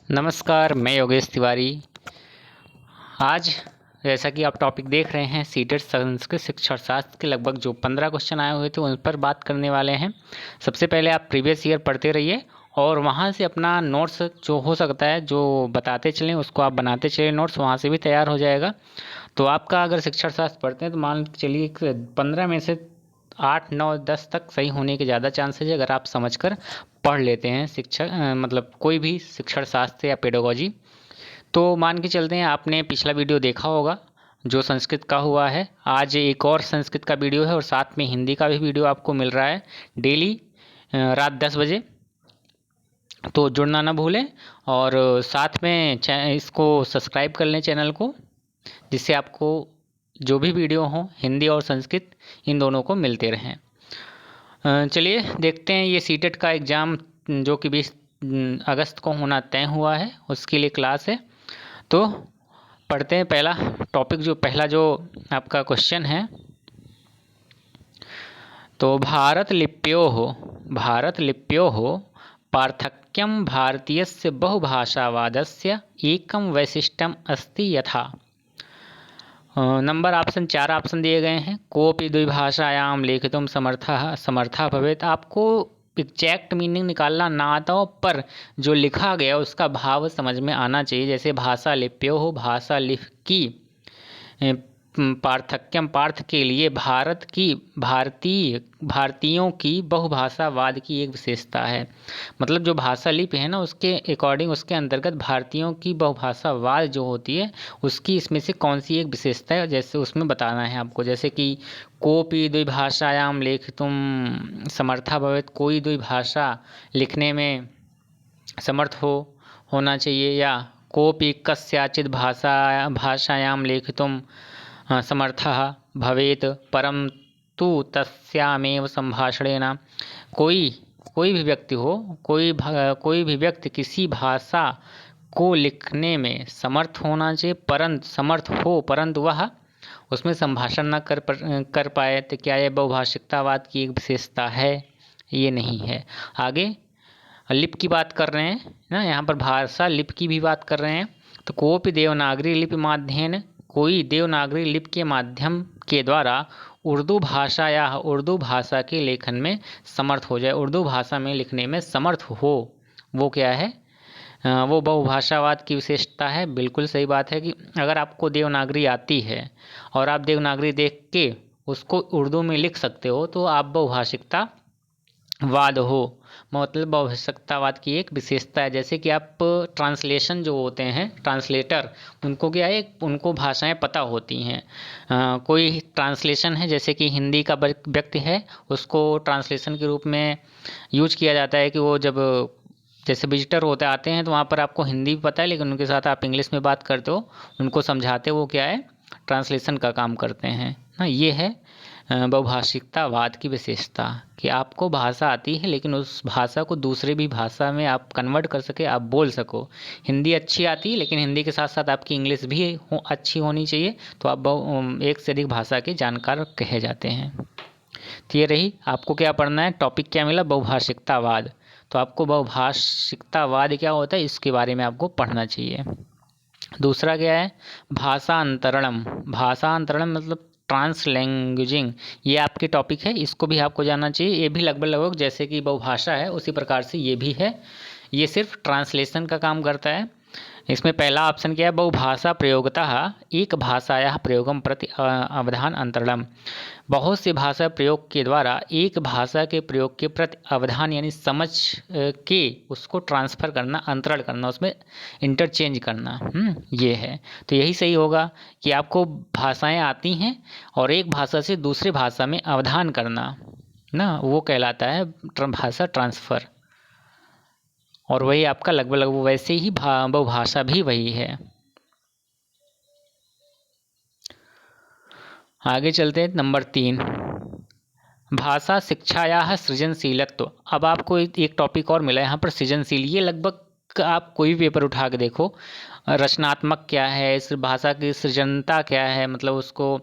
नमस्कार, मैं योगेश तिवारी। आज जैसा कि आप टॉपिक देख रहे हैं सीटेट संस्कृत शिक्षा शास्त्र के लगभग जो 15 क्वेश्चन आए हुए थे उन पर बात करने वाले हैं। सबसे पहले आप प्रीवियस ईयर पढ़ते रहिए और वहाँ से अपना नोट्स जो हो सकता है जो बताते चलें उसको आप बनाते चलें, नोट्स वहाँ से भी तैयार हो जाएगा। तो आपका अगर शिक्षा शास्त्र पढ़ते हैं तो मान के चलिए 15 में से 8, 9, 10 तक सही होने के ज़्यादा चांसेज है अगर आप समझकर पढ़ लेते हैं शिक्षा मतलब कोई भी शिक्षण शास्त्र या पेडागोजी। तो मान के चलते हैं आपने पिछला वीडियो देखा होगा जो संस्कृत का हुआ है। आज एक और संस्कृत का वीडियो है और साथ में हिंदी का भी वीडियो आपको मिल रहा है डेली रात 10 बजे। तो जुड़ना ना भूलें और साथ में इसको सब्सक्राइब कर लें चैनल को, जिससे आपको जो भी वीडियो हो हिंदी और संस्कृत इन दोनों को मिलते रहें। चलिए देखते हैं ये सीटेट का एग्ज़ाम जो कि 20 अगस्त को होना तय हुआ है, उसके लिए क्लास है। तो पढ़ते हैं पहला जो आपका क्वेश्चन है। तो भारत लिप्योः पार्थक्यं भारतीयस्य बहुभाषावादस्य एकं वैशिष्ट्यम् अस्ति यथा। नंबर ऑप्शन 4 ऑप्शन दिए गए हैं। कोऽपि द्विभाषायां लेखितुं समर्थः भवेत्। आपको एग्जैक्ट मीनिंग निकालना ना आता हो पर जो लिखा गया उसका भाव समझ में आना चाहिए। जैसे भाषा लिप्यो हो, भाषा लिप की पार्थक्यम पार्थ के लिए भारतीयों की बहुभाषावाद की एक विशेषता है। मतलब जो भाषा लिपि है ना उसके अकॉर्डिंग उसके अंतर्गत भारतीयों की बहुभाषावाद जो होती है उसकी इसमें से कौन सी एक विशेषता है जैसे उसमें बताना है आपको। जैसे कि कोऽपि द्विभाषायां लेखितुं समर्थः भवेत्, कोई द्विभाषा लिखने में समर्थ होना चाहिए। या कोऽपि कस्याचित् भाषायां लेखितुं समर्थः भवेत् परन्तु तस्यामेव संभाषणेन। कोई भी व्यक्ति हो, कोई भी व्यक्ति किसी भाषा को लिखने में समर्थ होना चाहिए परंतु वह उसमें संभाषण न कर पाए तो क्या यह बहुभाषिकतावाद की एक विशेषता है? ये नहीं है। आगे लिपि की बात कर रहे हैं ना, यहाँ पर भाषा लिपि की भी बात कर रहे हैं। तो कोऽपि देवनागरी लिपि माध्येन, कोई देवनागरी लिपि के माध्यम के द्वारा उर्दू भाषा के लेखन में समर्थ हो जाए, उर्दू भाषा में लिखने में समर्थ हो, वो क्या है? वो बहुभाषावाद की विशेषता है। बिल्कुल सही बात है कि अगर आपको देवनागरी आती है और आप देवनागरी देख के उसको उर्दू में लिख सकते हो तो आप बहुभाषिकता वाद हो, मतलब बहुभाषिकतावाद की एक विशेषता है। जैसे कि आप ट्रांसलेशन जो होते हैं ट्रांसलेटर, उनको क्या है, उनको भाषाएं पता होती हैं। कोई ट्रांसलेशन है जैसे कि हिंदी का व्यक्ति है उसको ट्रांसलेशन के रूप में यूज किया जाता है कि वो जब जैसे विजिटर होते आते हैं तो वहाँ पर आपको हिंदी भी पता है लेकिन उनके साथ आप इंग्लिश में बात करते हो, उनको समझाते हो, वो क्या है, ट्रांसलेशन का काम करते हैं ना। ये है बहुभाषिकतावाद की विशेषता कि आपको भाषा आती है लेकिन उस भाषा को दूसरे भी भाषा में आप कन्वर्ट कर सके, आप बोल सको। हिंदी अच्छी आती है लेकिन हिंदी के साथ साथ आपकी इंग्लिश भी अच्छी होनी चाहिए, तो आप एक से अधिक भाषा के जानकार कहे जाते हैं। तो ये रही, आपको क्या पढ़ना है, टॉपिक क्या मिला, बहुभाषिकतावाद। तो आपको बहुभाषिकतावाद क्या होता है इसके बारे में आपको पढ़ना चाहिए। दूसरा क्या है, भाषांतरणम मतलब ट्रांसलैंग्वेजिंग, ये आपके टॉपिक है, इसको भी आपको जानना चाहिए। ये भी लगभग जैसे कि बहुभाषा है उसी प्रकार से ये भी है, ये सिर्फ ट्रांसलेशन का काम करता है। इसमें पहला ऑप्शन क्या है, बहुभाषा प्रयोगतः एक भाषायाः प्रयोगम प्रति अवधान अंतरणम। बहुत सी भाषा प्रयोग के द्वारा एक भाषा के प्रयोग के प्रति अवधान यानी समझ के उसको ट्रांसफ़र करना, अंतरण करना, उसमें इंटरचेंज करना, ये है। तो यही सही होगा कि आपको भाषाएं आती हैं और एक भाषा से दूसरे भाषा में अवधान करना ना, वो कहलाता है भाषा ट्रांसफ़र। और वही आपका लगभग वैसे ही बहुभाषा भी वही है। आगे चलते हैं, नंबर 3, भाषा शिक्षायाः सृजनशीलत्व। अब आपको एक टॉपिक और मिला है यहाँ पर, सृजनशील। ये लगभग आप कोई भी पेपर उठा के देखो, रचनात्मक क्या है, इस भाषा की सृजनता क्या है, मतलब उसको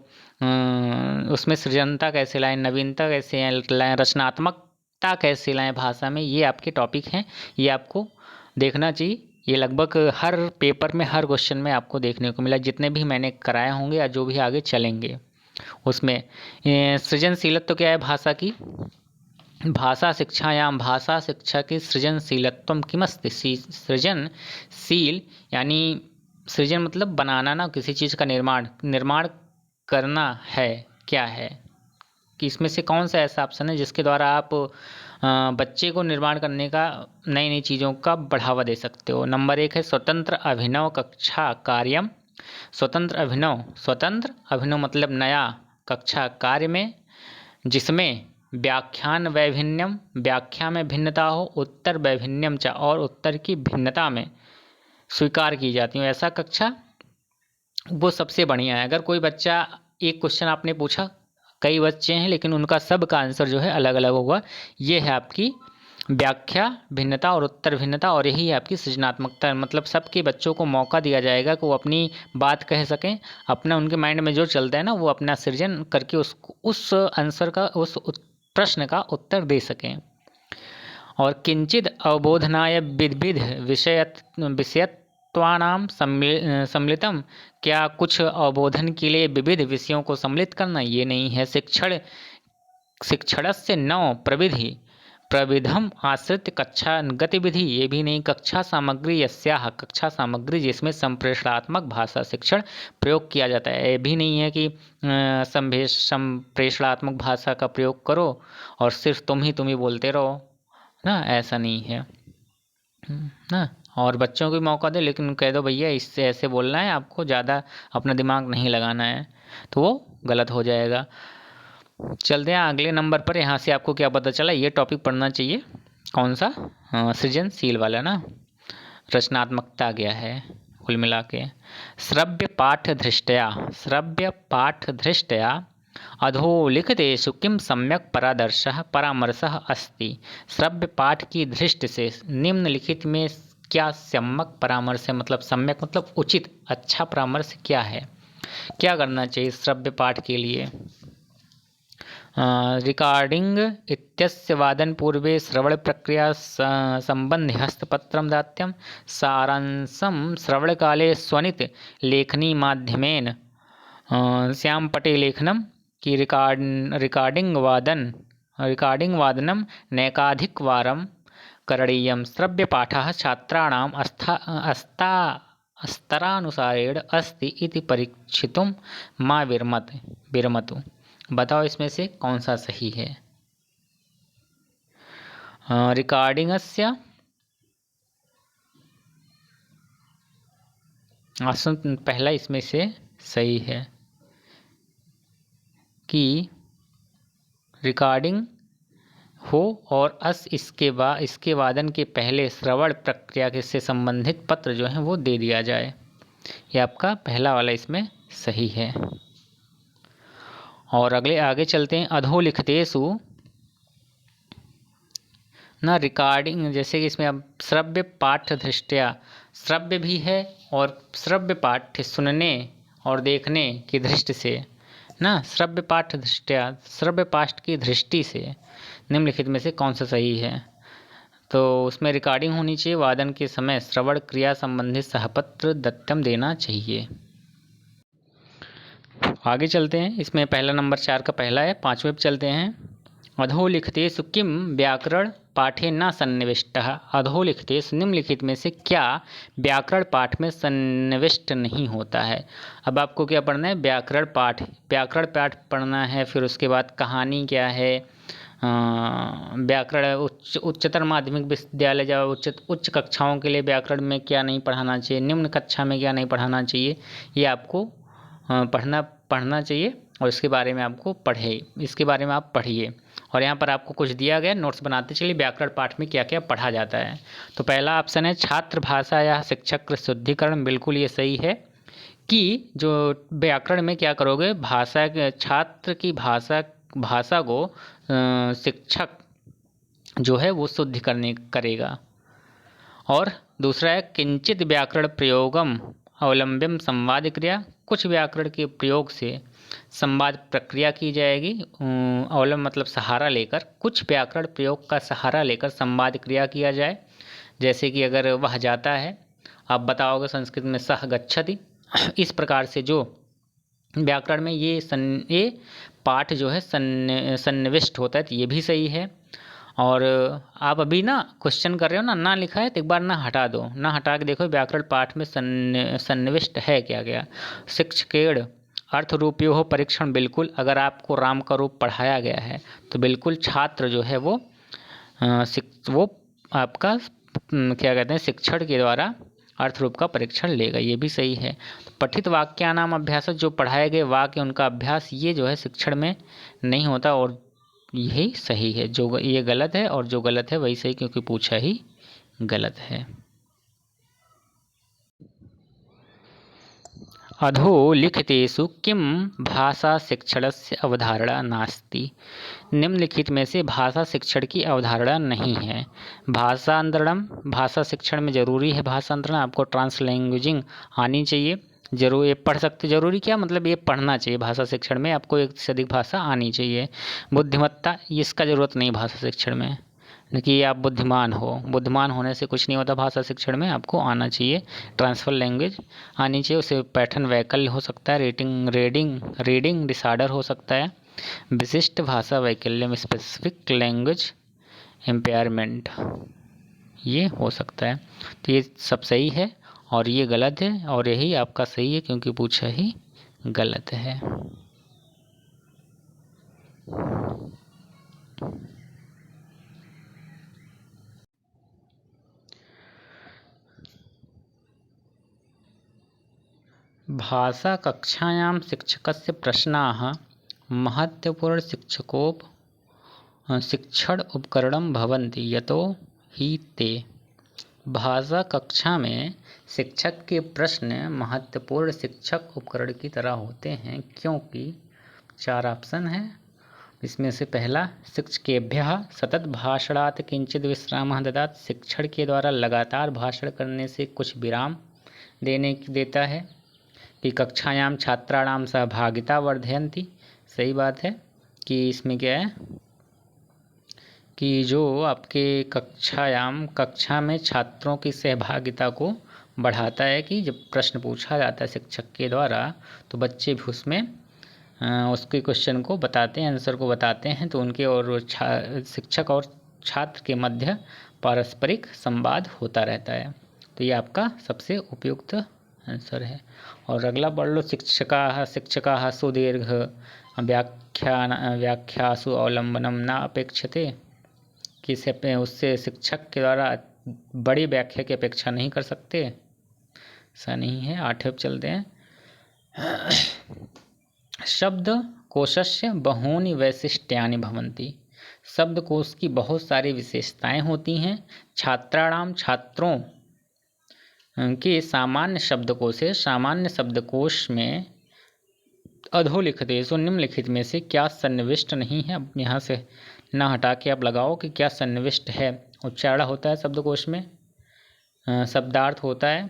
उसमें सृजनता कैसे लाएं, नवीनता कैसे लाएं, रचनात्मकता कैसे लाएं भाषा में, ये आपके टॉपिक हैं, ये आपको देखना चाहिए। ये लगभग हर पेपर में, हर क्वेश्चन में आपको देखने को मिला, जितने भी मैंने कराए होंगे या जो भी आगे चलेंगे उसमें। सृजनशीलत्व क्या है भाषा की? भाषा शिक्षायां भाषा शिक्षा की सृजनशीलत्वम किमस्ति। सृजनशील यानी सृजन मतलब बनाना ना, किसी चीज़ का निर्माण करना है, क्या है कि इसमें से कौन सा ऐसा ऑप्शन है जिसके द्वारा आप बच्चे को निर्माण करने का, नई नई चीज़ों का बढ़ावा दे सकते हो। नंबर 1 है स्वतंत्र अभिनव कक्षा कार्यम। स्वतंत्र अभिनव मतलब नया, कक्षा कार्य में जिसमें व्याख्यान वैभिन्नम, व्याख्या में भिन्नता हो, उत्तर वैभिन्नम च, और उत्तर की भिन्नता में स्वीकार की जाती हो, ऐसा कक्षा वो सबसे बढ़िया है। अगर कोई बच्चा, एक क्वेश्चन आपने पूछा, कई बच्चे हैं लेकिन उनका सब का आंसर जो है अलग अलग होगा, ये है आपकी व्याख्या भिन्नता और उत्तर भिन्नता, और यही है आपकी सृजनात्मकता। मतलब सबके बच्चों को मौका दिया जाएगा कि वो अपनी बात कह सकें, अपना उनके माइंड में जो चलता है ना वो अपना सृजन करके उसको, उस आंसर का, उस प्रश्न का उत्तर दे सकें। और किंचित अवबोधनाय विविध विषयत्वानाम सम्मिलितम, क्या कुछ अवबोधन के लिए विविध विषयों को सम्मिलित करना, ये नहीं है। शिक्षणस्य नव प्रविधम आश्रित कक्षा गतिविधि, ये भी नहीं। कक्षा सामग्री यस्याह, कक्षा सामग्री जिसमें संप्रेषणात्मक भाषा शिक्षण प्रयोग किया जाता है, ये भी नहीं है कि संप्रेषणात्मक भाषा का प्रयोग करो और सिर्फ तुम ही बोलते रहो ना, ऐसा नहीं है ना। और बच्चों को भी मौका दे, लेकिन कह दो भैया इससे ऐसे बोलना है, आपको ज़्यादा अपना दिमाग नहीं लगाना है, तो वो गलत हो जाएगा। चलते हैं अगले नंबर पर। यहाँ से आपको क्या पता चला, ये टॉपिक पढ़ना चाहिए, कौन सा, सृजनशील वाला ना, रचनात्मकता गया है कुल मिला के। श्रव्य पाठ दृष्टया अधोलिखितेषु किम सम्यक परामर्शः अस्ति। श्रव्य पाठ की दृष्टि से निम्नलिखित में क्या सम्यक परामर्श है, मतलब सम्यक मतलब उचित, अच्छा परामर्श क्या है, क्या करना चाहिए श्रव्य पाठ के लिए। रिकॉर्डिंग इत्यस्य वादन पूर्वे श्रवण प्रक्रिया संबंधि हस्तपत्रं दात्यं। सारांशं श्रवणकाले स्वनित लेखनी माध्यमेन श्यामपटे लेखनम की रिकॉर्डिंग वादनं नैकाधिकवारं करणीयं। श्रव्यपाठः छात्राणाम् स्तरानुसारेण अस्ति इति परीक्षितुं मा विरमतु। बताओ इसमें से कौन सा सही है। रिकॉर्डिंगस्य ऑप्शन पहला इसमें से सही है कि रिकॉर्डिंग हो और इसके वादन के पहले श्रवण प्रक्रिया से संबंधित पत्र जो है वो दे दिया जाए। ये आपका पहला वाला इसमें सही है। और आगे चलते हैं। अधोलिखितेषु ना रिकॉर्डिंग, जैसे कि इसमें अब श्रव्य पाठ दृष्टया, श्रव्य भी है और श्रव्य पाठ सुनने और देखने की दृष्टि से ना, श्रव्य पाठ दृष्टया, श्रव्य पाठ की दृष्टि से निम्नलिखित में से कौन सा सही है। तो उसमें रिकॉर्डिंग होनी चाहिए, वादन के समय श्रवण क्रिया संबंधित सहपत्र दत्तम देना चाहिए। आगे चलते हैं। इसमें पहला नंबर 4 का पहला है। 5वें पे चलते हैं। अधोलिखितेषु किम व्याकरण पाठे न सन्निविष्टः। अधोलिखितेषु निम्नलिखित में से क्या व्याकरण पाठ में सन्निविष्ट नहीं होता है। अब आपको क्या पढ़ना है, व्याकरण पाठ पढ़ना है। फिर उसके बाद कहानी क्या है, व्याकरण उच्चतर माध्यमिक विद्यालय या उच्च कक्षाओं के लिए व्याकरण में क्या नहीं पढ़ाना चाहिए, निम्न कक्षा में क्या नहीं पढ़ाना चाहिए, ये आपको पढ़ना चाहिए और इसके बारे में आप पढ़िए। और यहाँ पर आपको कुछ दिया गया, नोट्स बनाते चलिए व्याकरण पाठ में क्या क्या पढ़ा जाता है। तो पहला ऑप्शन है छात्र भाषा या शिक्षक शुद्धिकरण। बिल्कुल ये सही है कि जो व्याकरण में क्या करोगे, छात्र की भाषा को शिक्षक जो है वो शुद्ध करेगा। और दूसरा है किंचित व्याकरण प्रयोगम अवलंब्यम संवाद क्रिया। कुछ व्याकरण के प्रयोग से संवाद प्रक्रिया की जाएगी। अवलंब मतलब सहारा लेकर, कुछ व्याकरण प्रयोग का सहारा लेकर संवाद क्रिया किया जाए। जैसे कि अगर वह जाता है आप बताओगे संस्कृत में सह गच्छति। इस प्रकार से जो व्याकरण में ये पाठ जो है सन्निविष्ट होता है, तो ये भी सही है। और आप अभी ना क्वेश्चन कर रहे हो ना लिखा है तो एक बार ना हटा दो, ना हटा के देखो व्याकरण पाठ में सन्निविष्ट है क्या क्या। शिक्षकेण अर्थ रूपयो हो परीक्षण, बिल्कुल अगर आपको राम का रूप पढ़ाया गया है तो बिल्कुल छात्र जो है वो आपका क्या कहते हैं शिक्षण के द्वारा अर्थ रूप का परीक्षण लेगा, ये भी सही है। तो पठित वाक्यानाम अभ्यास, जो पढ़ाए गए वाक्य उनका अभ्यास, ये जो है शिक्षण में नहीं होता और यही सही है। जो ये गलत है और जो गलत है वही सही, क्योंकि पूछा ही गलत है। अधो लिखितेषु किम भाषा शिक्षणस्य अवधारणा नास्ति। निम्नलिखित में से भाषा शिक्षण की अवधारणा नहीं है। भाषांतरणम, भाषा शिक्षण में जरूरी है भाषांतरण, आपको ट्रांसलैंग्वेजिंग आनी चाहिए। जरूर ये पढ़ सकते, जरूरी क्या मतलब ये पढ़ना चाहिए भाषा शिक्षण में, आपको एक से अधिक भाषा आनी चाहिए। बुद्धिमत्ता, इसका जरूरत नहीं भाषा शिक्षण में, कि आप बुद्धिमान हो, बुद्धिमान होने से कुछ नहीं होता भाषा शिक्षण में, आपको आना चाहिए। ट्रांसफर लैंग्वेज आनी चाहिए, उसे पैटर्न वैकल्य हो सकता है, रीडिंग डिसऑर्डर हो सकता है। विशिष्ट भाषा वैकल्य, स्पेसिफिक लैंग्वेज एम्पेयरमेंट, ये हो सकता है। तो ये सब सही है और ये गलत है और यही आपका सही है, क्योंकि पूछा ही गलत है। भाषा कक्षायां शिक्षकस्य प्रश्नाः महत्वपूर्ण शिक्षण उपकरणं भवन्ति यतो हि ते। भाषा कक्षा में शिक्षक के प्रश्न महत्वपूर्ण शिक्षक उपकरण की तरह होते हैं, क्योंकि 4 ऑप्शन है इसमें से पहला, शिक्षकेभ्यः सतत भाषणात् किंचित विश्रामः ददात्, शिक्षण के द्वारा लगातार भाषण करने से कुछ विराम देता है। कि कक्षायाम छात्राणाम सहभागिता वर्धयन्ति, सही बात है कि इसमें क्या है कि जो आपके कक्षा में छात्रों की सहभागिता को बढ़ाता है, कि जब प्रश्न पूछा जाता है शिक्षक के द्वारा तो बच्चे भी उसमें उसके क्वेश्चन को बताते हैं, आंसर को बताते हैं, तो उनके और शिक्षक और छात्र के मध्य पारस्परिक संवाद होता रहता है। तो ये आपका सबसे उपयुक्त आंसर है। और अगला पढ़ लो, शिक्षकाः सुदीर्घ व्याख्यासु अवलंबनम न अपेक्षते, कि उससे शिक्षक के द्वारा बड़ी व्याख्या की अपेक्षा नहीं कर सकते, ऐसा नहीं है। 8 चलते हैं। शब्दकोशस्य बहूनि वैशिष्ट्यानि भवन्ति, शब्दकोश की बहुत सारी विशेषताएं होती हैं। छात्राणाम, छात्रों के सामान्य शब्दकोश में अधोलिखितेषु, निम्नलिखित में से क्या सन्निविष्ट नहीं है। अब यहाँ से ना हटा के आप लगाओ कि क्या सन्निविष्ट है। उच्चारण होता है शब्दकोश में, शब्दार्थ होता है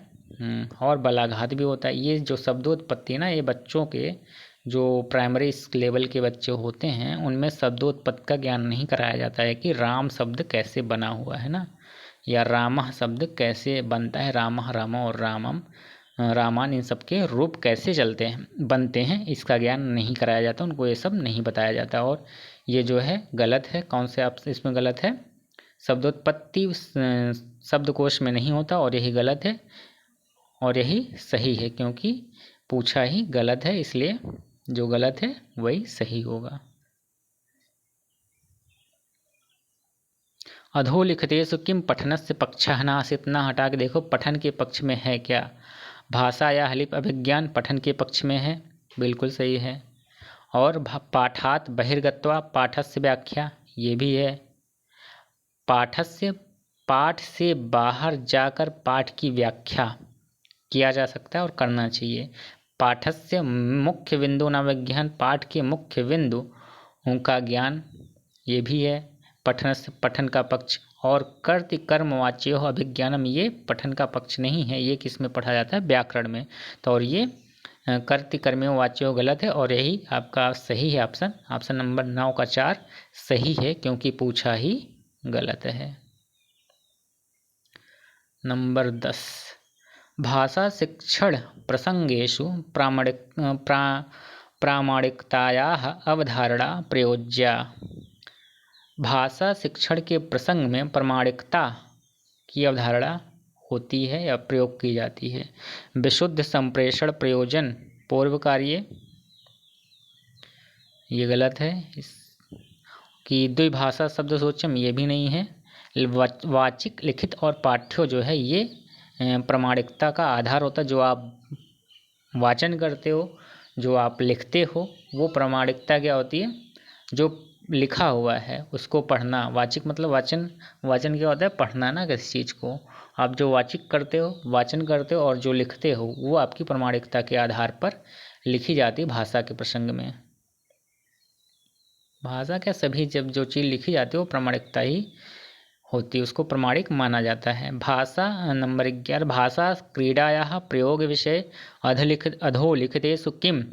और बलाघात भी होता है। ये जो शब्दोत्पत्ति ना, ये बच्चों के जो प्राइमरी लेवल के बच्चे होते हैं उनमें शब्दोत्पत्ति का ज्ञान नहीं कराया जाता है, कि राम शब्द कैसे बना हुआ है ना, या रामः शब्द कैसे बनता है, रामः, राम और रामम, रामान, इन सब के रूप कैसे बनते हैं, इसका ज्ञान नहीं कराया जाता, उनको ये सब नहीं बताया जाता। और ये जो है गलत है। कौन से आप इसमें गलत है, शब्दोत्पत्ति शब्दकोश में नहीं होता और यही गलत है और यही सही है, क्योंकि पूछा ही गलत है, इसलिए जो गलत है वही सही होगा। अधोलिखितेषु किम पठनस्य पक्षः नासीत्, ना हटा के देखो पठन के पक्ष में है क्या। भाषा या हलिप अभिज्ञान पठन के पक्ष में है, बिल्कुल सही है। और पाठात् बहिर्गत्वा पाठस्य व्याख्या, ये भी है। पाठ से बाहर जाकर पाठ की व्याख्या किया जा सकता है और करना चाहिए। पाठस्य मुख्य बिंदु न विज्ञान, पाठ के मुख्य बिंदु उनका ज्ञान, ये भी है पठन का पक्ष। और कर्तृ कर्मवाच्य अभिज्ञानम, ये पठन का पक्ष नहीं है, ये किस में पढ़ा जाता है, व्याकरण में। तो और ये कर्तृ कर्मयों वाच्यो गलत है और यही आपका सही है ऑप्शन नंबर 9 का 4 सही है, क्योंकि पूछा ही गलत है। नंबर 10, भाषा शिक्षण प्रसंगेषु प्रामाणिकतायाः अवधारणा प्रयोज्या। भाषा शिक्षण के प्रसंग में प्रामाणिकता की अवधारणा होती है या प्रयोग की जाती है। विशुद्ध संप्रेषण प्रयोजन पूर्व कार्य, ये गलत है। कि द्विभाषा शब्द सोचम, ये भी नहीं है। वाचिक, लिखित और पाठ्य जो है ये प्रामाणिकता का आधार होता है। जो आप वाचन करते हो, जो आप लिखते हो, वो प्रामाणिकता क्या होती है? जो लिखा हुआ है उसको पढ़ना। वाचिक मतलब वाचन, वाचन क्या होता है? पढ़ना ना किसी चीज़ को। आप जो वाचिक करते हो, वाचन करते हो, और जो लिखते हो वो आपकी प्रामाणिकता के आधार पर लिखी जाती है भाषा के प्रसंग में। भाषा क्या, सभी जब जो चीज़ लिखी जाती है वो प्रामाणिकता ही होती है, उसको प्रामाणिक माना जाता है। भाषा नंबर 11, भाषा क्रीडायाः प्रयोग विषय अधोलिखितेषु किम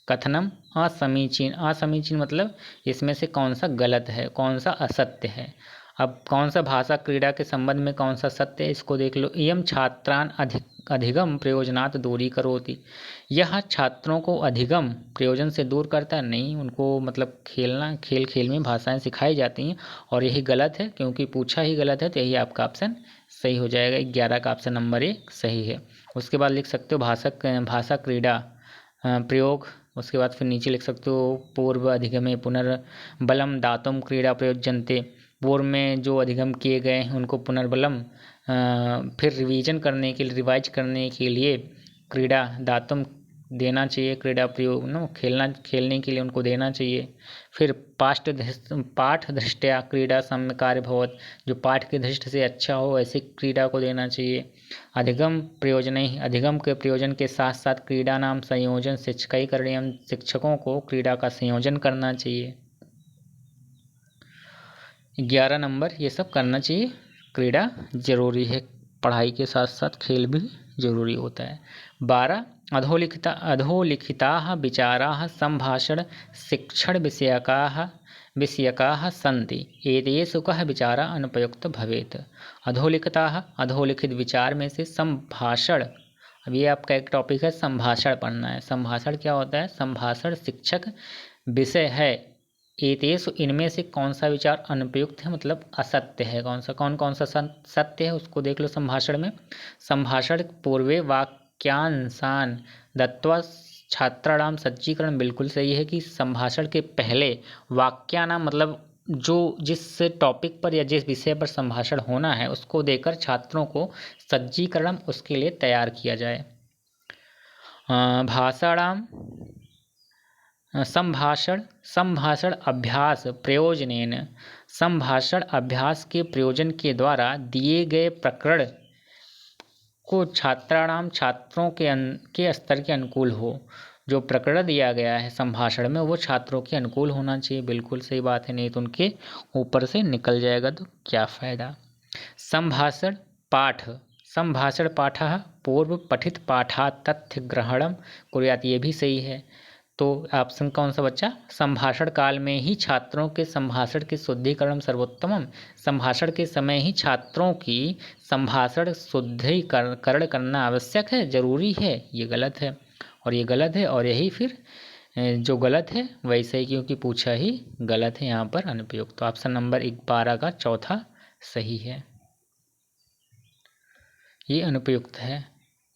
कथनम असमीचीन। असमीचीन मतलब इसमें से कौन सा गलत है, कौन सा असत्य है। अब कौन सा भाषा क्रीड़ा के संबंध में कौन सा सत्य है, इसको देख लो। इयम छात्रान अधिगम प्रयोजनात् दूरी करोति। यह छात्रों को अधिगम प्रयोजन से दूर करता नहीं, उनको मतलब खेलना, खेल खेल में भाषाएं सिखाई जाती हैं, और यही गलत है क्योंकि पूछा ही गलत है, तो यही आपका ऑप्शन सही हो जाएगा। 11 का ऑप्शन नंबर 1 सही है। उसके बाद लिख सकते हो भाषा क्रीड़ा प्रयोग। उसके बाद फिर नीचे लिख सकते हो पूर्व अधिगमे पुनर्बलम दातुम क्रीड़ा प्रयोज्यन्ते। पूर्व में जो अधिगम किए गए हैं उनको पुनर्बलम फिर रिवीजन करने के लिए, रिवाइज करने के लिए क्रीड़ा दातुम देना चाहिए। क्रीड़ा प्रयोग खेलने के लिए उनको देना चाहिए। फिर पाठ दृष्टया क्रीड़ा सम्य कार्य भवत, जो पाठ की दृष्टि से अच्छा हो ऐसी क्रीड़ा को देना चाहिए। अधिगम प्रयोजन ही, अधिगम के प्रयोजन के साथ साथ क्रीड़ा नाम संयोजन शिक्षकई करणीयम, शिक्षकों को क्रीड़ा का संयोजन करना चाहिए। 11 नंबर ये सब करना चाहिए। क्रीड़ा जरूरी है, पढ़ाई के साथ साथ खेल भी जरूरी होता है। 12 अधोलिखिताः विचाराः संभाषण शिक्षण विषयकाः सन्ति, एतेषु कः विचारः अनुपयुक्त भवेत्। अधोलिखिताः, अधोलिखित विचार में से संभाषण, अब ये आपका एक टॉपिक है, संभाषण पढ़ना है। संभाषण क्या होता है? संभाषण शिक्षक विषय है। एतेषु, इनमें से कौन सा विचार अनुपयुक्त है मतलब असत्य है। कौन सा सत्य है उसको देख लो। संभाषण में संभाषण पूर्वे वाक्यांशान दत्वा छात्राणाम सज्जीकरण, बिल्कुल सही है कि संभाषण के पहले वाक्यानाम मतलब जो जिस टॉपिक पर या जिस विषय पर संभाषण होना है उसको देकर छात्रों को सज्जीकरण उसके लिए तैयार किया जाए। भाषाणाम संभाषण अभ्यास प्रयोजनेन, संभाषण अभ्यास के प्रयोजन के द्वारा दिए गए प्रकरण को छात्रों के स्तर के अनुकूल हो। जो प्रकरण दिया गया है संभाषण में वो छात्रों के अनुकूल होना चाहिए। बिल्कुल सही बात है, नहीं तो उनके ऊपर से निकल जाएगा तो क्या फ़ायदा। संभाषण पाठः पूर्व पठित पाठात् तथ्य ग्रहणम कुर्यात्, ये भी सही है। तो ऑप्शन कौन सा बच्चा? संभाषण काल में ही छात्रों के संभाषण के शुद्धिकरण सर्वोत्तमम, संभाषण के समय ही छात्रों की संभाषण शुद्धिकरण करना आवश्यक है, जरूरी है। ये गलत है और ये गलत है, और यही फिर जो गलत है वैसे ही, क्योंकि पूछा ही गलत है यहाँ पर अनुपयुक्त। तो ऑप्शन नंबर 12 का चौथा सही है, ये अनुपयुक्त है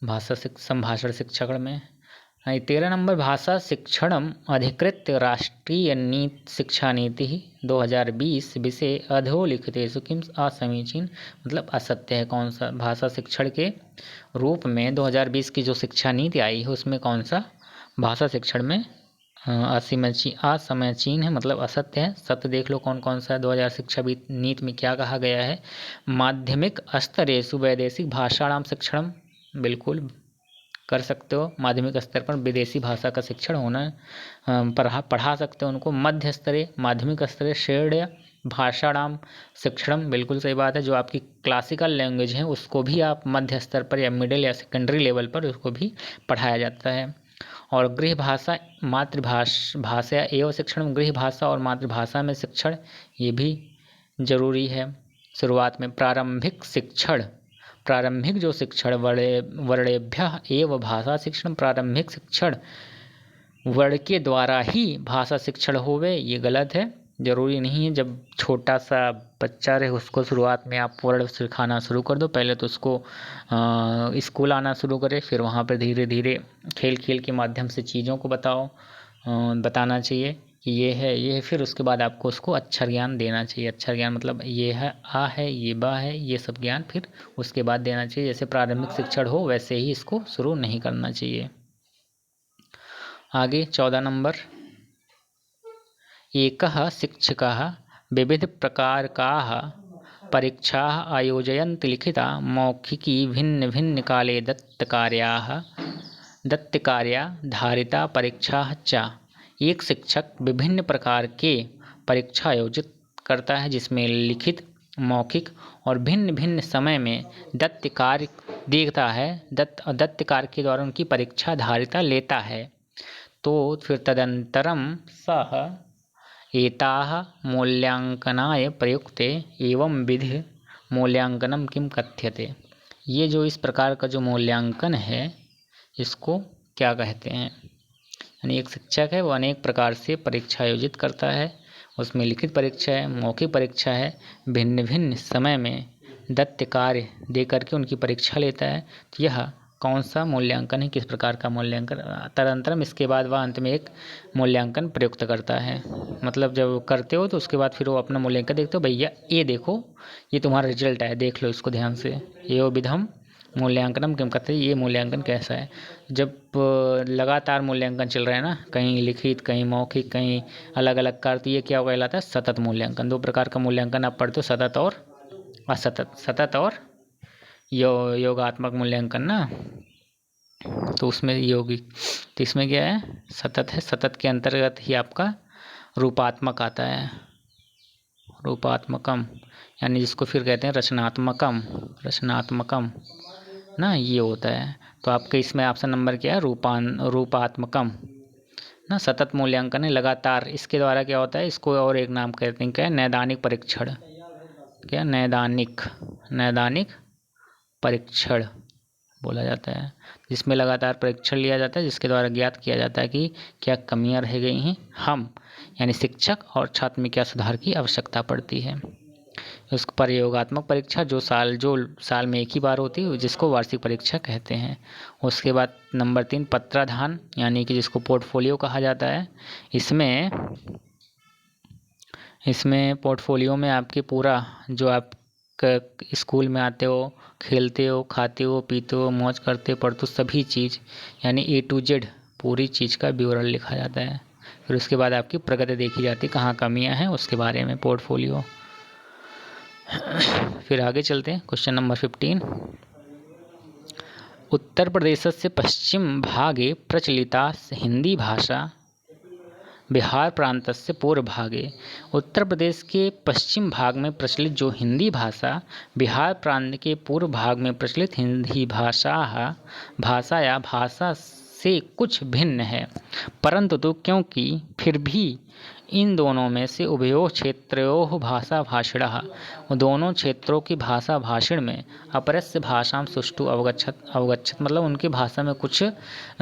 संभाषण शिक्षण में। 13 नंबर, भाषा शिक्षणम अधिकृत्य राष्ट्रीय शिक्षा नीति 2020 विषय अधोलिखितेषु किम असमीचीन, मतलब असत्य है। कौन सा? भाषा शिक्षण के रूप में 2020 की जो शिक्षा नीति आई है उसमें कौन सा भाषा शिक्षण में असमीचीन है, मतलब असत्य है। सत्य देख लो कौन कौन सा है। 2000 शिक्षा नीति में क्या कहा गया है? माध्यमिक स्तरेषु वैदेशिक भाषाणाम शिक्षणम, बिल्कुल कर सकते हो। माध्यमिक स्तर पर विदेशी भाषा का शिक्षण होना, पढ़ा सकते हो उनको। मध्य स्तरीय, माध्यमिक स्तरीय श्रेणी भाषाणाम शिक्षणम, बिल्कुल सही बात है। जो आपकी क्लासिकल लैंग्वेज है उसको भी आप मध्य स्तर पर या मिडिल या सेकेंडरी लेवल पर उसको भी पढ़ाया जाता है। और गृह भाषा भाषा एवं शिक्षण, गृह भाषा और मातृभाषा में शिक्षण, ये भी जरूरी है। शुरुआत में प्रारंभिक प्रारंभिक जो शिक्षण वर्णेभ्यः एव भाषा शिक्षण, प्रारंभिक शिक्षण वर्ण के द्वारा ही भाषा शिक्षण होवे, ये गलत है। ज़रूरी नहीं है जब छोटा सा बच्चा रहे उसको शुरुआत में आप वर्ण सिखाना शुरू कर दो। पहले तो उसको स्कूल आना शुरू करे, फिर वहाँ पर धीरे धीरे खेल खेल के माध्यम से चीज़ों को बताना चाहिए कि ये है, फिर उसके बाद आपको उसको अक्षर ज्ञान देना चाहिए। अक्षर ज्ञान मतलब ये है आ है, ये बा है, ये सब ज्ञान फिर उसके बाद देना चाहिए। जैसे प्रारंभिक शिक्षण हो वैसे ही इसको शुरू नहीं करना चाहिए। आगे 14 नंबर, एकः शिक्षकः विविध प्रकारकाः परीक्षाः आयोजयन्ति लिखिता मौखिकी भिन्न भिन्न काले दत्तकार्या धारिता परीक्षाः च। एक शिक्षक विभिन्न प्रकार के परीक्षा आयोजित करता है जिसमें लिखित, मौखिक और भिन्न भिन्न समय में दत्त कार्य देखता है। दत्त कार्य के द्वारा उनकी परीक्षा धारिता लेता है। तो फिर तदंतरम सह एताः मूल्यांकनाय प्रयुक्ते एवं विधि मूल्यांकनम किम कथ्यते। ये जो इस प्रकार का जो मूल्यांकन है इसको क्या कहते हैं। यानी एक शिक्षक है वो अनेक प्रकार से परीक्षा आयोजित करता है, उसमें लिखित परीक्षा है, मौखिक परीक्षा है, भिन्न भिन्न समय में दत्त कार्य दे करके उनकी परीक्षा लेता है। तो यह कौन सा मूल्यांकन है, किस प्रकार का मूल्यांकन। तदनंतरम इसके बाद वह अंत में एक मूल्यांकन प्रयुक्त करता है। मतलब जब करते हो तो उसके बाद फिर वो अपना मूल्यांकन देखते हो, भैया ये देखो ये तुम्हारा रिजल्ट है, देख लो इसको ध्यान से। ये विधम मूल्यांकनम किम कहते हैं, ये मूल्यांकन कैसा है। जब लगातार मूल्यांकन चल रहा है ना, कहीं लिखित कहीं मौखिक कहीं अलग अलग कार्य, तो ये क्या कहलाता है, सतत मूल्यांकन। 2 प्रकार का मूल्यांकन आप पढ़ते हो, सतत और असतत। सतत और योगात्मक मूल्यांकन ना, तो उसमें योगिक, तो इसमें क्या है, सतत है। सतत के अंतर्गत ही आपका रूपात्मक आता है, रूपात्मकम, यानी जिसको फिर कहते हैं रचनात्मकम ना, ये होता है। तो आपके इसमें ऑप्शन नंबर क्या है, रूपात्मकम ना। सतत मूल्यांकन है, लगातार। इसके द्वारा क्या होता है, इसको और एक नाम कहते हैं, क्या है, नैदानिक परीक्षण। क्या, नैदानिक परीक्षण बोला जाता है, जिसमें लगातार परीक्षण लिया जाता है, जिसके द्वारा ज्ञात किया जाता है कि क्या कमियां रह गई हैं, यानी शिक्षक और छात्र में क्या सुधार की आवश्यकता पड़ती है। उस प्रयोगात्मक परीक्षा जो साल में एक ही बार होती है, जिसको वार्षिक परीक्षा कहते हैं। उसके बाद नंबर 3 पत्राधान, यानी कि जिसको पोर्टफोलियो कहा जाता है। इसमें पोर्टफोलियो में आपके पूरा जो आप स्कूल में आते हो, खेलते हो, खाते हो, पीते हो, मौज करते पढ़ते हो, सभी चीज़ यानी A to Z पूरी चीज़ का विवरण लिखा जाता है। फिर उसके बाद आपकी प्रगति देखी जाती है, कहाँ कमियां हैं उसके बारे में, पोर्टफोलियो। फिर आगे चलते हैं, क्वेश्चन नंबर 15। उत्तर प्रदेशस्य पश्चिम भागे प्रचलिता हिंदी भाषा बिहार प्रांतस्य पूर्व भागे। उत्तर प्रदेश के पश्चिम भाग में प्रचलित जो हिंदी भाषा बिहार प्रांत के पूर्व भाग में प्रचलित हिंदी भाषा से कुछ भिन्न है, परंतु तो क्योंकि फिर भी इन दोनों में से उभयोः क्षेत्रयोः भाषा भाषिणः, दोनों क्षेत्रों की भाषा भाषण में अपरस्य भाषां सुष्ठु अवगच्छत मतलब उनकी भाषा में कुछ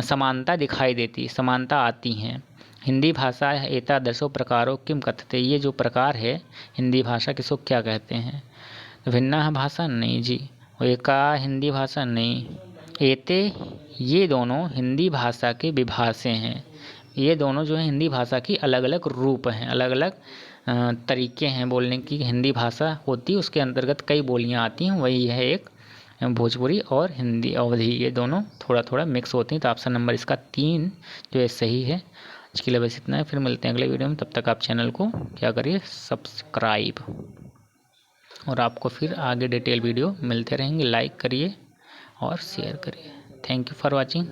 समानता दिखाई देती, समानता आती हैं। हिंदी भाषा एतादृशो प्रकारो किम कथ्यते। ये जो प्रकार है हिंदी भाषा किसको क्या कहते हैं। भिन्ना भाषा नहीं जी, एका हिंदी भाषा नहीं, एते ये दोनों हिंदी भाषा के विभाषे हैं। ये दोनों जो है हिंदी भाषा की अलग अलग रूप हैं, अलग अलग तरीके हैं बोलने की। हिंदी भाषा होती है उसके अंतर्गत कई बोलियां आती हैं, वही है एक भोजपुरी और हिंदी अवधी, ये दोनों थोड़ा थोड़ा मिक्स होती हैं। तो ऑप्शन नंबर इसका 3 जो है सही है। आज के लिए बस इतना है, फिर मिलते हैं अगले वीडियो में। तब तक आप चैनल को क्या करिए, सब्सक्राइब, और आपको फिर आगे डिटेल वीडियो मिलते रहेंगे। लाइक करिए और शेयर करिए। Thank you for watching.